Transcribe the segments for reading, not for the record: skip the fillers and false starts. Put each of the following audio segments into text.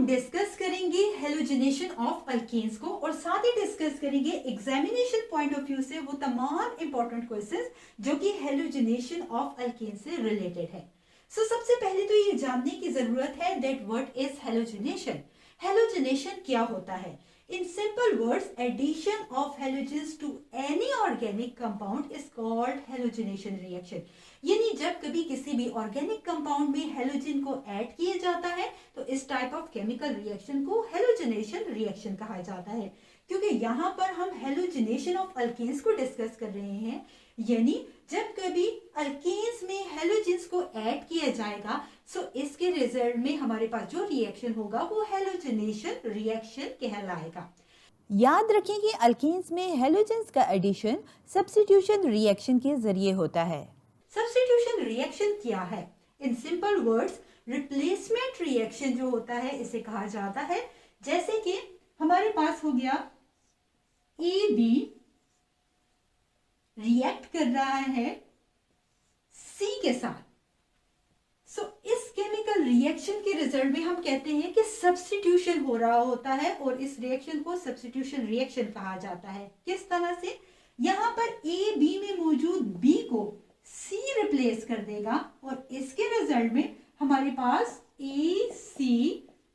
Discuss करेंगे halogenation of alkanes को और साथ ही डिस्कस करेंगे एग्जामिनेशन पॉइंट ऑफ व्यू से वो तमाम इंपॉर्टेंट क्वेश्चंस जो कि हेलोजिनेशन ऑफ अल्केन्स से रिलेटेड है। सबसे पहले तो ये जानने की जरूरत है that what is halogenation. Halogenation क्या होता है? In simple words, addition of halogens to any organic compound is called halogenation reaction. यानी जब कभी किसी भी ऑर्गेनिक कंपाउंड में हेलोजन को ऐड किया जाता है तो इस टाइप ऑफ केमिकल रिएक्शन को हेलोजिनेशन रिएक्शन कहा जाता है। क्योंकि यहाँ पर हम हेलोजिनेशन ऑफ अल्केन्स को डिस्कस कर रहे हैं, यानी जब कभी अल्केन्स में हेलोजेंस को ऐड किया जाएगा सो इसके रिजल्ट में हमारे पास जो रिएक्शन होगा वो हेलोजिनेशन रिएक्शन कहलाएगा। याद रखें कि अल्केन्स में हेलोजेंस का एडिशन सब्स्टिट्यूशन रिएक्शन के जरिए होता है। सब्स्टिट्यूशन रिएक्शन क्या है? In simple words, replacement reaction जो होता है इसे कहा जाता है। जैसे कि हमारे पास हो गया ए बी रिएक्ट कर रहा है सी के साथ। इस केमिकल रिएक्शन के रिजल्ट में हम कहते हैं कि सब्स्टिट्यूशन हो रहा होता है और इस रिएक्शन को सब्स्टिट्यूशन रिएक्शन कहा जाता है। किस तरह से? यहां पर ए बी में मौजूद बी को सी रिप्लेस कर देगा और इसके रिजल्ट में हमारे पास ए सी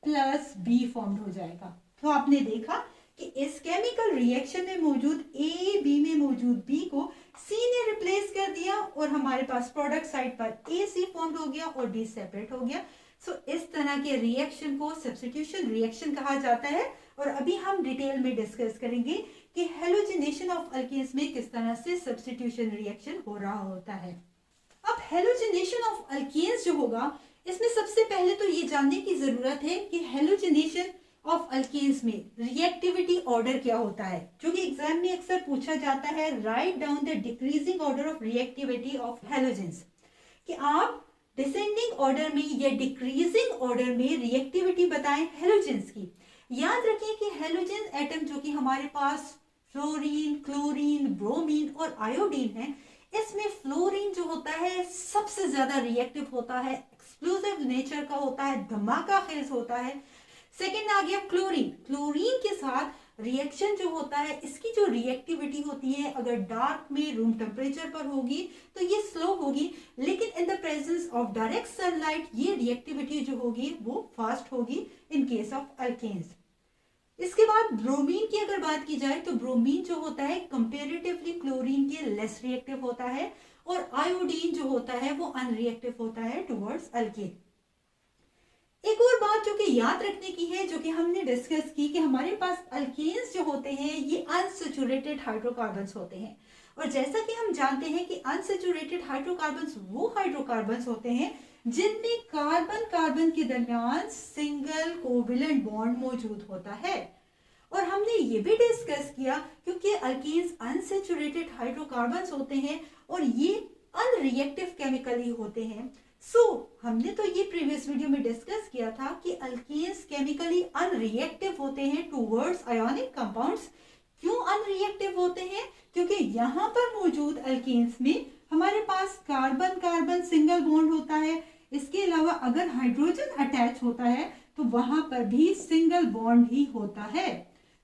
प्लस बी फॉर्म हो जाएगा। तो आपने देखा कि इस केमिकल रिएक्शन में मौजूद ए बी में मौजूद बी को सी ने रिप्लेस कर दिया और हमारे पास प्रोडक्ट साइड पर ए सी फॉर्म हो गया और डी सेपरेट हो गया। इस तरह के रिएक्शन को सब्स्टिट्यूशन रिएक्शन कहा जाता है और अभी हम डिटेल में डिस्कस करेंगे कि हेलोजिनेशन ऑफ अल्केन्स में किस तरह से सब्स्टिट्यूशन रिएक्शन हो रहा होता है। अब हेलोजिनेशन ऑफ अल्केन्स जो होगा इसमें सबसे पहले तो ये जानने की जरूरत है कि हेलोजिनेशन ऑफ अल्केन्स में रिएक्टिविटी ऑर्डर क्या होता है, जो कि एग्जाम में अक्सर पूछा जाता है। Write down the decreasing order of reactivity of halogens, कि आप डिसेंडिंग ऑर्डर में या डिक्रीजिंग ऑर्डर में रिएक्टिविटी बताएं हेलोजेंस की। याद रखें कि हेलोजन एटम जो कि हमारे पास फ्लोरीन, क्लोरीन, ब्रोमीन और आयोडीन है, इसमें फ्लोरीन जो होता है सबसे ज्यादा रिएक्टिव होता है, एक्सप्लोसिव नेचर का होता है, धमाका खेज होता है। सेकेंड आ गया क्लोरीन। क्लोरीन के साथ रिएक्शन जो होता है इसकी जो रिएक्टिविटी होती है अगर डार्क में रूम टेम्परेचर पर होगी तो ये स्लो होगी, लेकिन इन the presence of direct sunlight ये रिएक्टिविटी जो होगी वो फास्ट होगी इन केस ऑफ अल्केन्स। इसके बाद ब्रोमीन की अगर बात की जाए तो ब्रोमीन जो होता है कंपेरेटिवली क्लोरीन के लेस रिएक्टिव होता है और आयोडीन जो होता है वो अनरिएक्टिव होता है टुवर्ड्स अल्केन। एक और बात जो कि याद रखने की है, जो कि हमने डिस्कस की, कि हमारे पास अल्केन्स जो होते हैं ये अनसैचुरेटेड हाइड्रोकार्बन्स होते हैं और जैसा कि हम जानते हैं कि अनसैचुरेटेड हाइड्रोकार्बन्स वो हाइड्रोकार्बन्स होते हैं जिनमें कार्बन कार्बन के दरमियान सिंगल कोवेलेंट बॉन्ड मौजूद होता है। और हमने ये भी डिस्कस किया क्योंकि अल्केन्स अनसैचुरेटेड हाइड्रोकार्बन्स होते हैं और ये अनरिएक्टिव केमिकली होते हैं। हमने तो ये प्रीवियस वीडियो में डिस्कस किया था कि अल्केन्स केमिकली अनरिएक्टिव होते हैं टुवर्ड्स आयोनिक कंपाउंड्स। क्यों अनरिएक्टिव होते हैं? क्योंकि यहाँ पर मौजूद अल्केन्स में हमारे पास कार्बन कार्बन सिंगल बॉन्ड होता है, इसके अलावा अगर हाइड्रोजन अटैच होता है तो वहां पर भी सिंगल बॉन्ड ही होता है।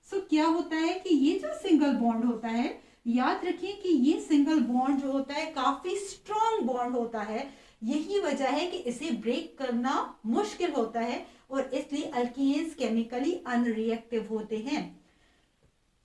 क्या होता है कि ये जो सिंगल बॉन्ड होता है, याद रखिए कि ये सिंगल बॉन्ड जो होता है काफी स्ट्रॉन्ग बॉन्ड होता है। यही वजह है कि इसे ब्रेक करना मुश्किल होता है और इसलिए अल्केन्स केमिकली अनरिएक्टिव होते हैं।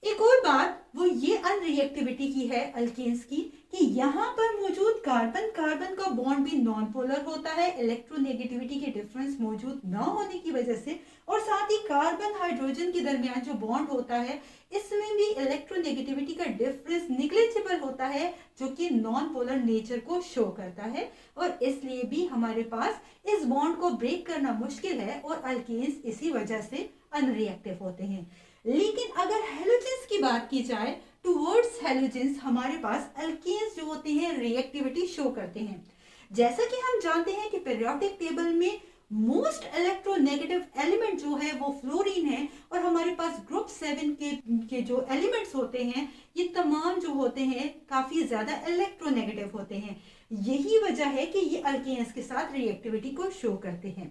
एक और बात वो ये अनरिएक्टिविटी की है अल्केन्स की कि यहाँ पर मौजूद कार्बन कार्बन का बॉन्ड भी नॉन पोलर होता है, इलेक्ट्रोनेगेटिविटी के डिफरेंस मौजूद न होने की वजह से, और साथ ही कार्बन हाइड्रोजन के दरमियान जो बॉन्ड होता है इसमें भी इलेक्ट्रोनेगेटिविटी का डिफरेंस निग्लिजिबल होता है, जो कि नॉन पोलर नेचर को शो करता है और इसलिए भी हमारे पास इस बॉन्ड को ब्रेक करना मुश्किल है और अल्केन्स इसी वजह से अनरिएक्टिव होते हैं। लेकिन अगर हेलोजेंस की बात की जाए, टुवर्ड्स हेलोजेंस हमारे पास अल्केन्स जो होते हैं रिएक्टिविटी शो करते हैं। जैसा कि हम जानते हैं कि पीरियोडिक टेबल में मोस्ट इलेक्ट्रोनेगेटिव एलिमेंट जो है वो फ्लोरीन है और हमारे पास ग्रुप 7 के जो एलिमेंट्स होते हैं ये तमाम जो होते हैं काफी ज्यादा इलेक्ट्रोनेगेटिव होते हैं। यही वजह है कि ये अल्केन्स के साथ रिएक्टिविटी को शो करते हैं।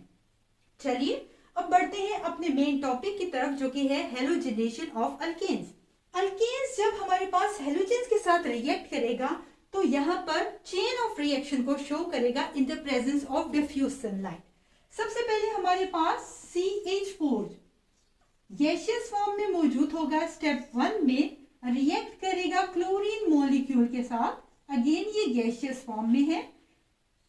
चलिए अब बढ़ते हैं अपने मेन टॉपिक की तरफ, जो कि है हेलोजिनेशन ऑफ अल्केन्स। अल्केन्स जब हमारे पास हेलोजेंस के साथ रिएक्ट करेगा तो यहाँ पर चेन ऑफ रिएक्शन को शो करेगा in the presence of diffuse sunlight. सबसे पहले हमारे पास CH4 गैसियस फॉर्म में मौजूद होगा। स्टेप 1 में रिएक्ट करेगा क्लोरीन मॉलिक्यूल के साथ। अगेन ये गैसियस फॉर्म में है।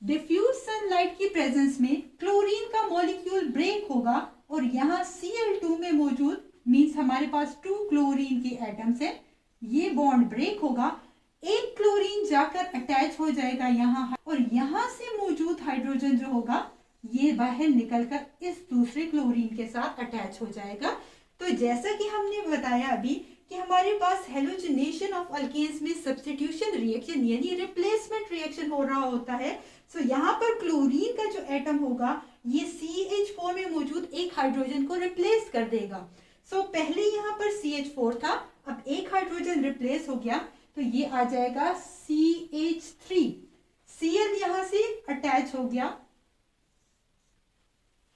डिफ्यूज सनलाइट की प्रेजेंस में क्लोरीन का मॉलिक्यूल ब्रेक होगा और यहाँ Cl2 में मौजूद मींस हमारे पास 2 क्लोरीन के एटम्स है, ये बॉन्ड ब्रेक होगा। एक क्लोरीन जाकर अटैच हो जाएगा यहाँ और यहाँ से मौजूद हाइड्रोजन जो होगा ये बाहर निकलकर इस दूसरे क्लोरीन के साथ अटैच हो जाएगा। तो जैसा कि हमने बताया अभी कि हमारे पास हेलोजिनेशन ऑफ अल्केन्स में सब्स्टिट्यूशन रिएक्शन यानी रिप्लेसमेंट रिएक्शन हो रहा होता है। सो यहाँ पर क्लोरीन का जो एटम होगा ये CH4 में मौजूद एक हाइड्रोजन को रिप्लेस कर देगा। सो पहले यहाँ पर CH4 था, अब एक हाइड्रोजन रिप्लेस हो गया तो ये आ जाएगा CH3। Cl यहाँ से अटैच हो गया,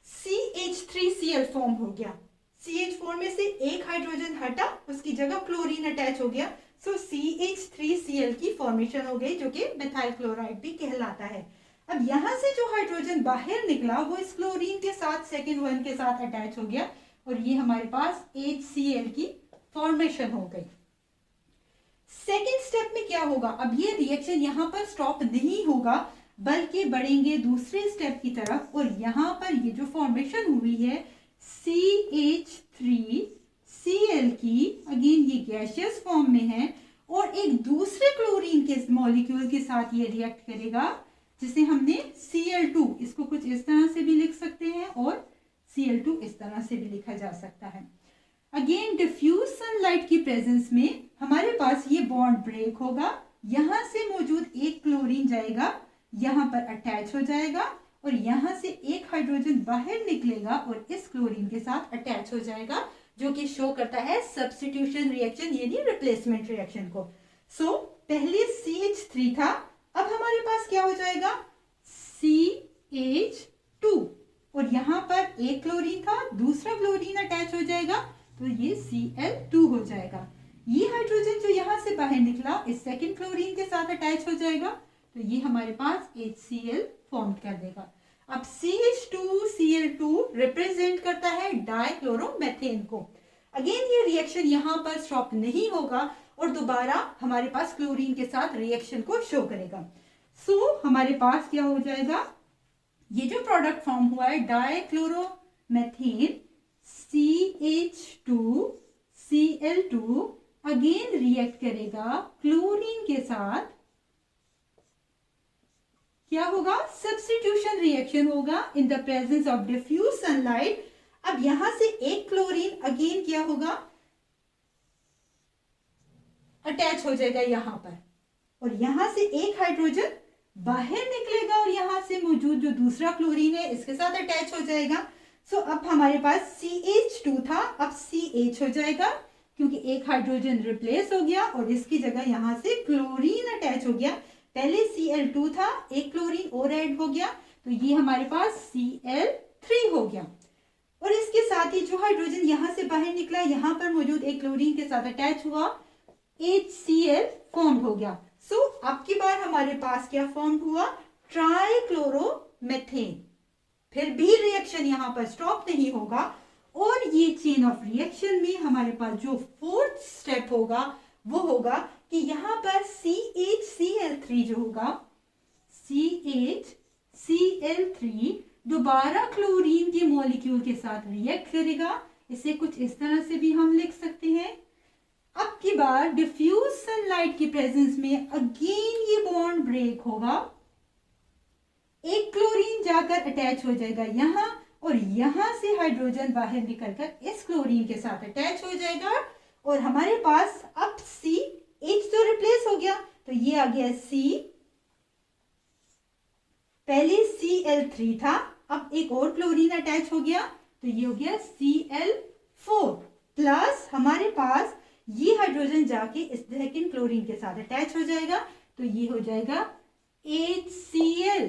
CH3Cl फॉर्म हो गया। CH4 में से एक हाइड्रोजन हटा, उसकी जगह क्लोरीन अटैच हो गया। सो CH3Cl की फॉर्मेशन हो गई, जो कि मेथाइल क्लोराइड भी कहलाता है। अब यहाँ से जो हाइड्रोजन बाहर निकला वो इस क्लोरीन के साथ सेकेंड वन के साथ अटैच हो गया और ये हमारे पास HCl की फॉर्मेशन हो गई। सेकेंड स्टेप में क्या होगा, अब ये रिएक्शन यहाँ पर स्टॉप नहीं होगा बल्कि बढ़ेंगे दूसरे स्टेप की तरफ और यहाँ पर ये जो फॉर्मेशन हुई है CH3Cl की, अगेन ये गैसियस फॉर्म में है और एक दूसरे क्लोरीन के मॉलिक्यूल के साथ ये रिएक्ट करेगा जिसे हमने Cl2, इसको कुछ इस तरह से भी लिख सकते हैं और Cl2 इस तरह से भी लिखा जा सकता है। अगेन डिफ्यूज सनलाइट की प्रेजेंस में हमारे पास ये बॉन्ड ब्रेक होगा, यहाँ से मौजूद एक क्लोरीन जाएगा, यहाँ पर अटैच हो जाएगा और यहाँ से एक हाइड्रोजन बाहर निकलेगा और इस क्लोरीन के साथ अटैच हो जाएगा, जो कि शो करता है सब्स्टिट्यूशन रिएक्शन यानी रिप्लेसमेंट रिएक्शन को। सो पहले CH3 था, अब हमारे पास क्या हो जाएगा CH2 और यहाँ पर एक क्लोरीन था, दूसरा क्लोरीन अटैच हो जाएगा तो ये Cl2 हो जाएगा। ये हाइड्रोजन जो यहाँ से बाहर निकला इस सेकंड क्लोरीन के साथ अटैच हो जाएगा तो ये हमारे पास HCl फॉर्म कर देगा। अब CH2Cl2 रिप्रेजेंट करता है डाइक्लोरोमेथेन को। अगेन ये रिएक्शन यहाँ पर स्टॉप नहीं होगा और दोबारा हमारे पास क्लोरीन के साथ रिएक्शन को शो करेगा। सो हमारे पास क्या हो जाएगा, ये जो प्रोडक्ट फॉर्म हुआ है डाइक्लोरोमेथेन CH2Cl2 अगेन रिएक्ट करेगा क्लोरीन के साथ, क्या होगा सब्स्टिट्यूशन रिएक्शन होगा in the presence of diffuse sunlight. अब यहां से एक क्लोरीन अगेन क्या होगा अटैच हो जाएगा यहाँ पर और यहां से एक हाइड्रोजन बाहर निकलेगा और यहां से मौजूद जो दूसरा क्लोरीन है इसके साथ अटैच हो जाएगा। सो अब हमारे पास CH2 था, अब CH हो जाएगा क्योंकि एक हाइड्रोजन रिप्लेस हो गया और इसकी जगह यहां से क्लोरीन अटैच हो गया। पहले Cl2 था, एक क्लोरीन और ऐड हो गया तो ये हमारे पास Cl3 हो गया और इसके साथ ही जो हाइड्रोजन यहां से बाहर निकला यहाँ पर मौजूद एक क्लोरीन के साथ अटैच हुआ, HCl फॉर्म हो गया। सो अब की बार हमारे पास क्या फॉर्म हुआ ट्राइक्लोरोमेथेन। फिर भी रिएक्शन यहाँ पर स्टॉप नहीं होगा और ये चेन ऑफ रिएक्शन में हमारे पास जो फोर्थ स्टेप होगा वो होगा कि यहाँ पर CHCl3 जो होगा CHCl3 दोबारा क्लोरीन के मॉलिक्यूल के साथ रिएक्ट करेगा। इसे कुछ इस तरह से भी हम लिख सकते हैं। अब की बार डिफ्यूज सनलाइट की प्रेजेंस में अगेन ये बॉन्ड ब्रेक होगा, एक क्लोरीन जाकर अटैच हो जाएगा यहाँ और यहाँ से हाइड्रोजन बाहर निकलकर इस क्लोरीन के साथ अटैच हो जाएगा और हमारे पास अब CH तो रिप्लेस हो गया तो ये आ गया C। पहले Cl3 था, अब एक और क्लोरीन अटैच हो गया तो ये हो गया Cl4 प्लस हमारे पास ये हाइड्रोजन जाके इस सेकंड क्लोरीन के साथ अटैच हो जाएगा तो ये हो जाएगा HCl।